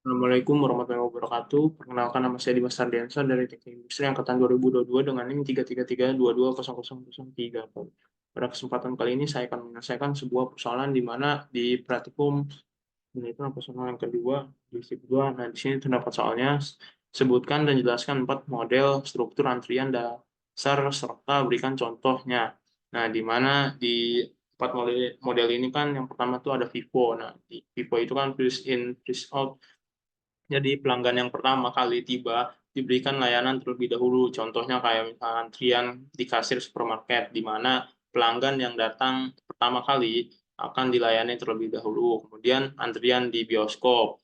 Assalamualaikum warahmatullahi wabarakatuh. Perkenalkan, nama saya Dimas Sardiansa dari Teknik Industri Angkatan 2022 dengan NIM 333220003. Pada kesempatan kali ini saya akan menyelesaikan sebuah persoalan di mana di praktikum ini itu persoalan yang kedua di sip 2. Nah, di sini terdapat soalnya, sebutkan dan jelaskan 4 model struktur antrian dasar serta berikan contohnya. Nah, di mana di 4 model ini kan yang pertama tuh ada FIFO. Nah, di FIFO itu kan freeze in, freeze out. Jadi pelanggan yang pertama kali tiba diberikan layanan terlebih dahulu. Contohnya kayak misalnya antrian di kasir supermarket, di mana pelanggan yang datang pertama kali akan dilayani terlebih dahulu. Kemudian antrian di bioskop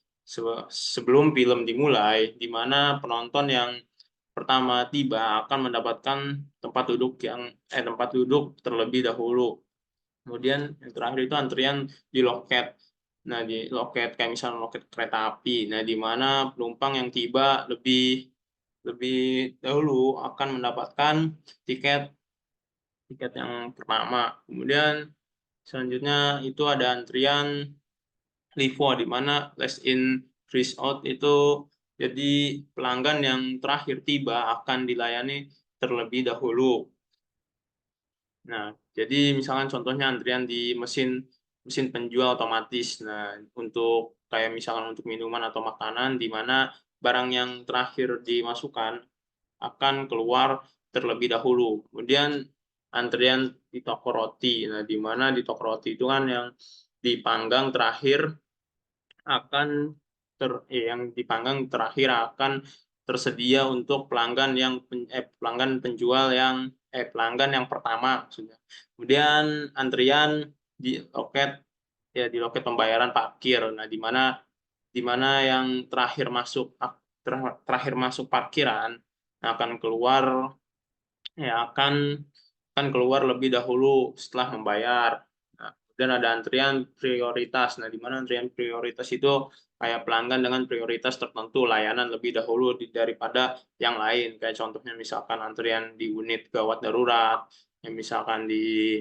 sebelum film dimulai, di mana penonton yang pertama tiba akan mendapatkan tempat duduk terlebih dahulu. Kemudian yang terakhir itu antrian di loket. Nah, di loket kayak misalnya loket kereta api. Nah, di mana penumpang yang tiba lebih lebih dahulu akan mendapatkan tiket tiket yang pertama. Kemudian selanjutnya itu ada antrian LIFO, di mana last in freeze out itu jadi pelanggan yang terakhir tiba akan dilayani terlebih dahulu. Nah, jadi misalkan contohnya antrian di mesin mesin penjual otomatis. Nah, untuk kayak misalkan untuk minuman atau makanan, di mana barang yang terakhir dimasukkan akan keluar terlebih dahulu. Kemudian antrian di toko roti. Nah, di mana di toko roti itu kan yang dipanggang terakhir akan yang dipanggang terakhir akan tersedia untuk pelanggan penjual yang pelanggan yang pertama maksudnya. Kemudian antrian di loket, ya di loket pembayaran parkir. Nah, di mana yang terakhir masuk parkiran akan keluar, akan keluar lebih dahulu setelah membayar. Nah, dan ada antrian prioritas. Nah, di mana antrian prioritas itu kayak pelanggan dengan prioritas tertentu, layanan lebih dahulu daripada yang lain. Kayak contohnya misalkan antrian di unit gawat darurat, yang misalkan di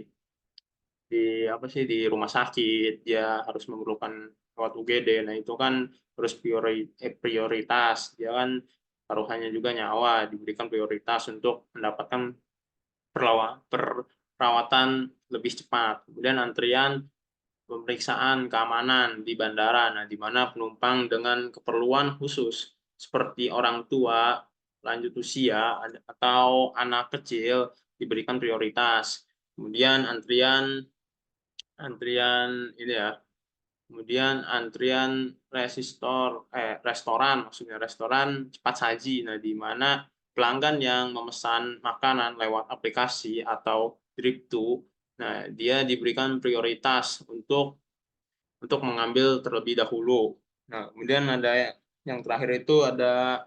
apa sih, di rumah sakit dia harus memerlukan gawat UGD. Nah, itu kan harus prioritas. Dia kan taruhannya juga nyawa, diberikan prioritas untuk mendapatkan perawatan lebih cepat. Kemudian antrian pemeriksaan keamanan di bandara, nah di mana penumpang dengan keperluan khusus seperti orang tua, lanjut usia, atau anak kecil diberikan prioritas. Kemudian antrian ini ya, kemudian antrian restoran, maksudnya restoran cepat saji. Nah, di mana pelanggan yang memesan makanan lewat aplikasi atau drive-thru, nah dia diberikan prioritas untuk mengambil terlebih dahulu. Nah, kemudian ada yang terakhir itu ada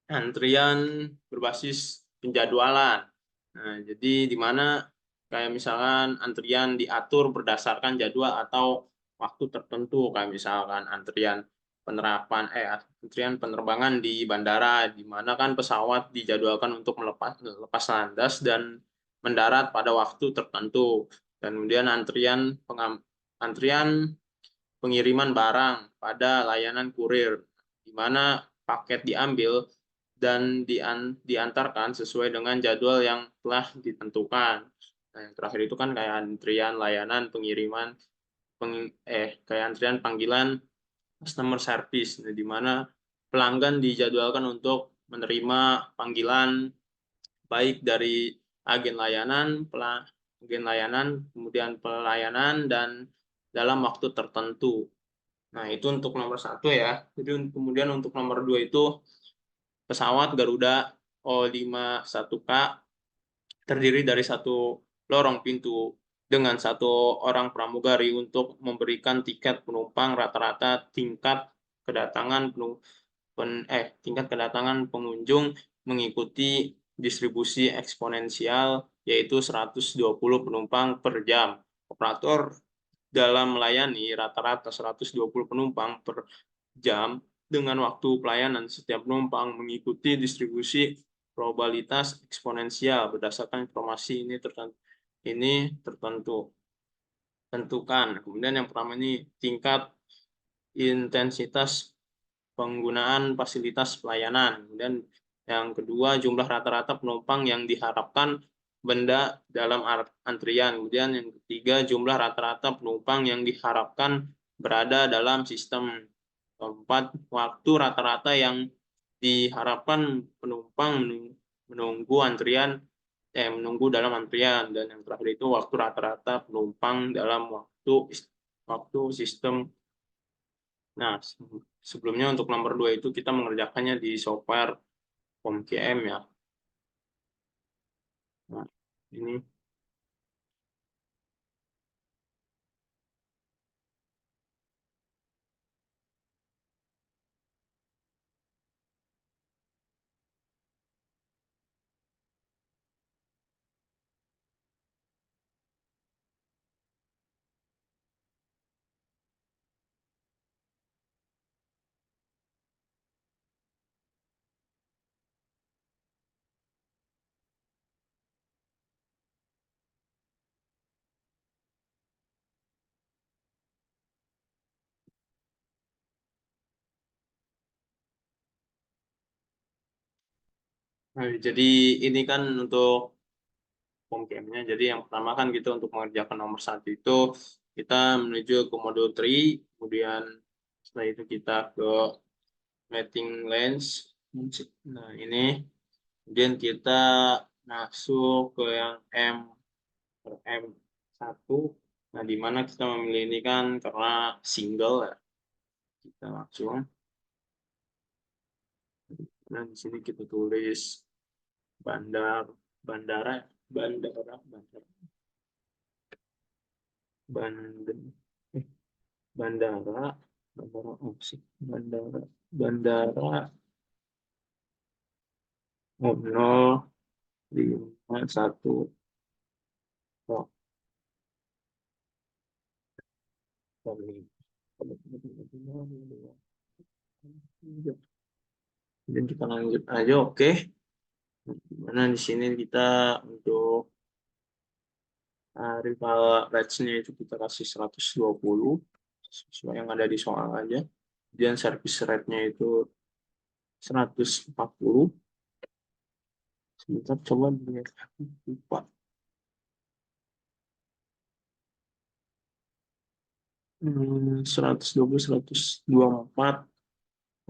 antrian berbasis penjadwalan. Nah, jadi di mana kayak misalkan antrian diatur berdasarkan jadwal atau waktu tertentu, kayak misalkan antrian penerbangan di bandara, di mana kan pesawat dijadwalkan untuk melepas landas dan mendarat pada waktu tertentu. Dan kemudian antrian pengiriman barang pada layanan kurir, di mana paket diambil dan diantarkan sesuai dengan jadwal yang telah ditentukan. Nah, yang terakhir itu kan kayak antrian layanan pengiriman, kayak antrian panggilan customer service, nah, di mana pelanggan dijadwalkan untuk menerima panggilan baik dari agen layanan, kemudian pelayanan dan dalam waktu tertentu. Nah, itu untuk nomor satu ya. Jadi kemudian untuk nomor dua itu pesawat Garuda O51K terdiri dari satu lorong pintu dengan satu orang pramugari untuk memberikan tiket penumpang. Rata-rata tingkat kedatangan pengunjung mengikuti distribusi eksponensial, yaitu 120 penumpang per jam. Operator dalam melayani rata-rata 120 penumpang per jam dengan waktu pelayanan setiap penumpang mengikuti distribusi probabilitas eksponensial berdasarkan informasi ini tertentu. Tentukan. Kemudian yang pertama ini tingkat intensitas penggunaan fasilitas pelayanan. Kemudian yang kedua, jumlah rata-rata penumpang yang diharapkan benda dalam antrian. Kemudian yang ketiga, jumlah rata-rata penumpang yang diharapkan berada dalam sistem. Keempat, waktu rata-rata yang diharapkan penumpang menunggu dalam antrian. Dan yang terakhir itu waktu rata-rata penumpang dalam waktu sistem. Nah, sebelumnya untuk nomor 2 itu kita mengerjakannya di software POMKM ya. Nah, ini jadi ini kan untuk POMKM-nya. Jadi yang pertama kan kita untuk mengerjakan nomor 1 itu kita menuju ke modul 3, kemudian setelah itu kita ke mating lens. Nah, ini kemudian kita masuk ke yang M1. Nah, di mana kita memilih ini kan karena single ya. Kita langsung. Nah, di sini kita tulis bandara, bandara, bandara, bandara apa sih? Bandara 051. Oh, dan kita lanjut aja, oke. Mana di sini kita untuk rival rates-nya itu kita kasih 120 sesuai yang ada di soal aja. Kemudian service rate-nya itu 140. Sebentar, coba lihat, lupa. 120, 124,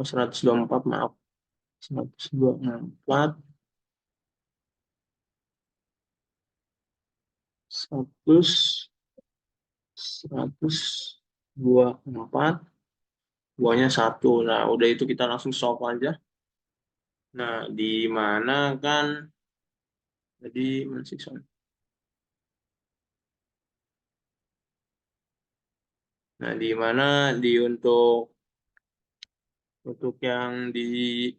124, maaf. 124, 124, buahnya 1. Nah, udah itu kita langsung solve aja. Nah, di mana kan jadi masih soal. Nah, di mana untuk yang di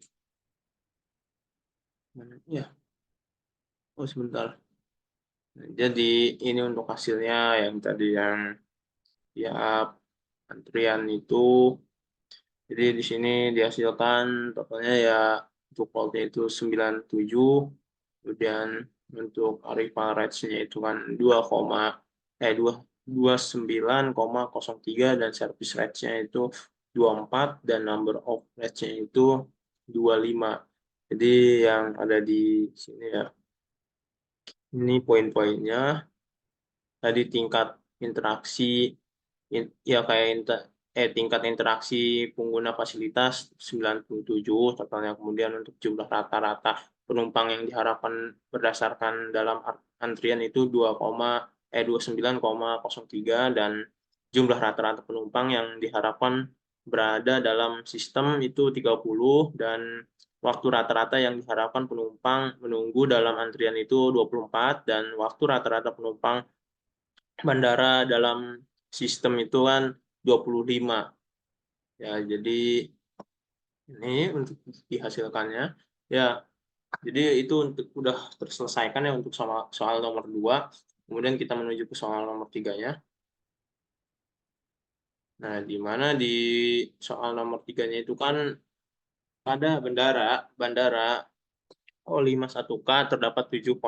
mana ya? Oh, sebentar. Nah, jadi ini untuk hasilnya yang tadi yang tiap antrian itu. Jadi di sini dihasilkan totalnya ya untuk voltnya itu 97, kemudian untuk arrival rates-nya itu kan 29,03 dan service rate-nya itu 24 dan number of rates-nya itu 25. Jadi yang ada di sini ya, ini poin-poinnya. Tadi tingkat interaksi ya kayak tingkat interaksi pengguna fasilitas 97 totalnya. Kemudian untuk jumlah rata-rata penumpang yang diharapkan berdasarkan dalam antrian itu 29,03 dan jumlah rata-rata penumpang yang diharapkan berada dalam sistem itu 30 dan waktu rata-rata yang diharapkan penumpang menunggu dalam antrian itu 24 dan waktu rata-rata penumpang bandara dalam sistem itu kan 25. Ya, jadi ini untuk dihasilkannya. Ya, jadi itu udah terselesaikan ya untuk soal nomor 2. Kemudian kita menuju ke soal nomor 3-nya. Nah, di mana di soal nomor 3-nya itu kan pada bandara O51K terdapat 7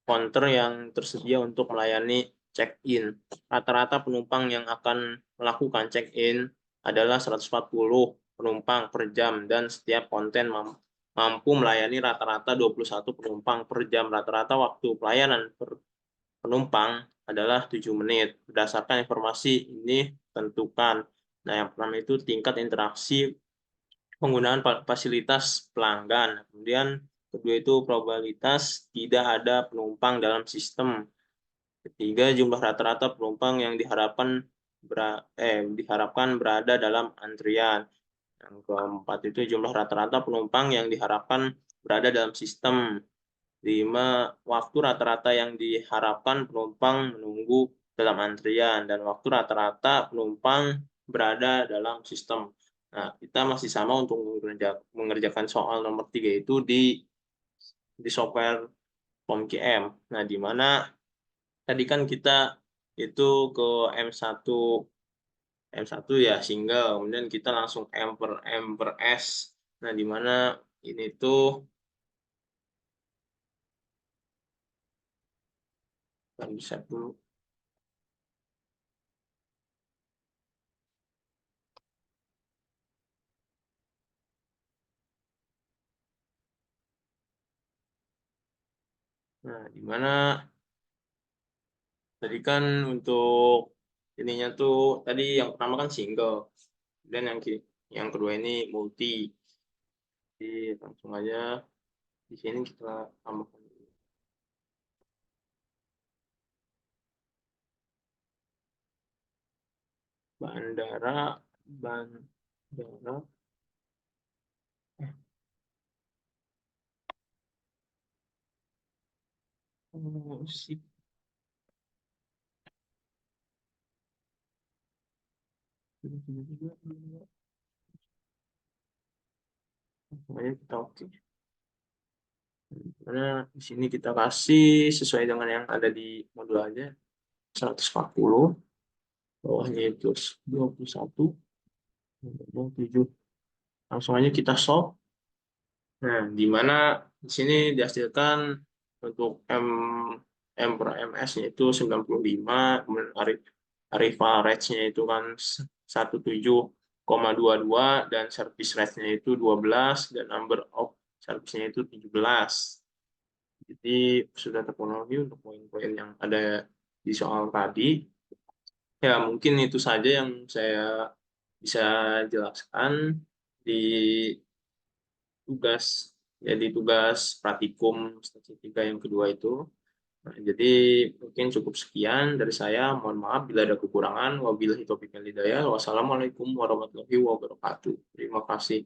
counter yang tersedia untuk melayani check-in. Rata-rata penumpang yang akan melakukan check-in adalah 140. penumpang per jam dan setiap konten mampu melayani rata-rata 21 penumpang per jam. Rata-rata waktu pelayanan per penumpang adalah 7 menit. Berdasarkan informasi ini tentukan. Nah, yang pertama itu tingkat interaksi penggunaan fasilitas pelanggan. Kemudian kedua itu probabilitas tidak ada penumpang dalam sistem. Ketiga, jumlah rata-rata penumpang yang diharapkan berada dalam antrian. Yang keempat itu jumlah rata-rata penumpang yang diharapkan berada dalam sistem. Lima, waktu rata-rata yang diharapkan penumpang menunggu dalam antrian dan waktu rata-rata penumpang berada dalam sistem. Nah, kita masih sama untuk mengerjakan soal nomor 3 itu di software POMKM. Nah, di mana tadi kan kita itu ke M1 M1 ya single, kemudian kita langsung M per S. Nah, di mana ini tuh bisa dulu. Nah, di mana tadi kan untuk ininya tuh tadi yang pertama kan single dan yang kedua ini multi. Jadi langsung aja di sini kita tambahkan bandara bandara sip semuanya kita oke. Karena di sini kita kasih sesuai dengan yang ada di modul aja 140, bawahnya itu 21, 27. Langsung aja kita solve. Nah, di mana di sini dihasilkan untuk M per MS-nya itu 95, kemudian arrival rate-nya itu kan 17,22 dan service rate-nya itu 12 dan number of service-nya itu 17. Jadi sudah terpenuhi untuk poin-poin yang ada di soal tadi. Ya, mungkin itu saja yang saya bisa jelaskan di tugas jadi tugas praktikum statistika yang kedua itu. Nah, jadi mungkin cukup sekian dari saya. Mohon maaf bila ada kekurangan. Wabillahi taufiq wal hidayah. Wassalamualaikum warahmatullahi wabarakatuh. Terima kasih.